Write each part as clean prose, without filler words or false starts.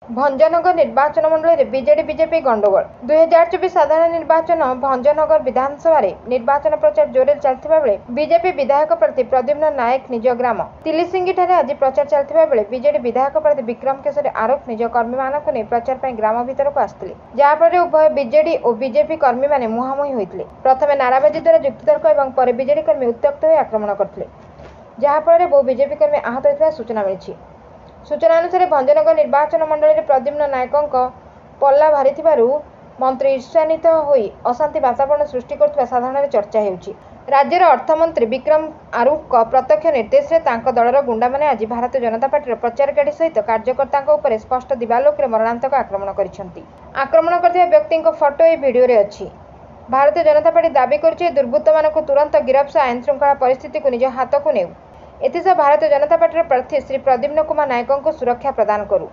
भंजनगर निर्वाचन मंडल में BJD BJP गंडगोल 2024 साधारण निर्वाचन भंजनगर विधानसभा निर्वाचन प्रचार जोर चलता बेले बीजेपी विधायक प्रार्थी प्रद्युम्न नायक निज ग्राम तिलिसिंगी आज प्रचार चलता बेले बीजेडी विधायक प्रार्थी विक्रम केशरी आरोप निज कर्मी मानक नहीं प्रचार पर ग्राम भीतर को आसते जहाँफल उभय बीजेडी और बीजेपी कर्मी मैंने मुहांमुही होते प्रथम नाराबाजी द्वारा युक्तितर्क और बीजेडी कर्मी उत्त्यक्त हो आक्रमण करते जहाँफल बहु बीजेपी कर्मी आहत होता सूचना मिली। सूचना अनुसार भंजनगर निर्वाचन मंडल में प्रद्युम्न नायक पल्ला भारी मंत्री ईर्ष्यान्वित होई अशांति वातावरण सृष्टि कर साधारण चर्चा होउछि। राज्यर अर्थमंत्री विक्रम आरुख प्रत्यक्ष निर्देश में दलर गुंडा मैंने आज भारतीय जनता पार्टी प्रचार गाड़ी सहित कार्यकर्ता उपर स्पष्ट दिवालोक मरणांतक आक्रमण करिसेंति। आक्रमण करथिबा व्यक्ति फोटो ए भिडियो रे अछि। भारतीय जनता पार्टी दाबी करुछि दुर्बृत्त मानक तुरंत गिरफ सह आईन श्रृंखला परिस्थिति को निज हाथ को नेउ एथिसह भारतीय जनता पार्टी प्रार्थी श्री प्रद्युम्न कुमार नायक को सुरक्षा प्रदान करू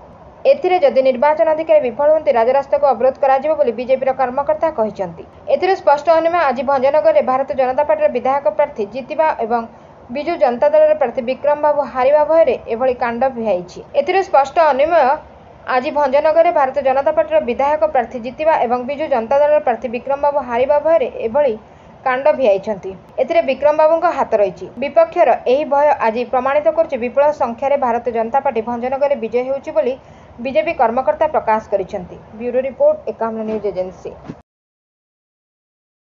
एथिरे जदि निर्वाचन अधिकारी विफल होती राजरास्ता को अवरोध कर बीजेपी कर्मकर्ता कहते। एथिरे स्पष्ट अनुमान आज भंजनगर में भारतीय जनता पार्टी विधायक प्रार्थी जीतिबा एवं विजु जनता दल प्रार्थी विक्रम बाबू हारिबा भୟରେ एभଳି कांड भिआइछि। एथिरे स्पष्ट अनुमान आज भंजनगर में भारतीय जनता पार्टी विधायक प्रार्थी जीतिबा एवं विजु जनता दल प्रार्थी विक्रम बाबू हारिबा भୟରେ एभଳି कांड भिआइछंती। एथिरे विक्रम बाबूଙ୍କ हाथ रही विपक्षर यही भय आज प्रमाणित करुछि विपुल संख्यार भारतीय जनता पार्टी भंजनगर विजय होउछि बोली बीजेपी कर्मकर्ता प्रकाश करिसेंती। Bureau report 51 news agency.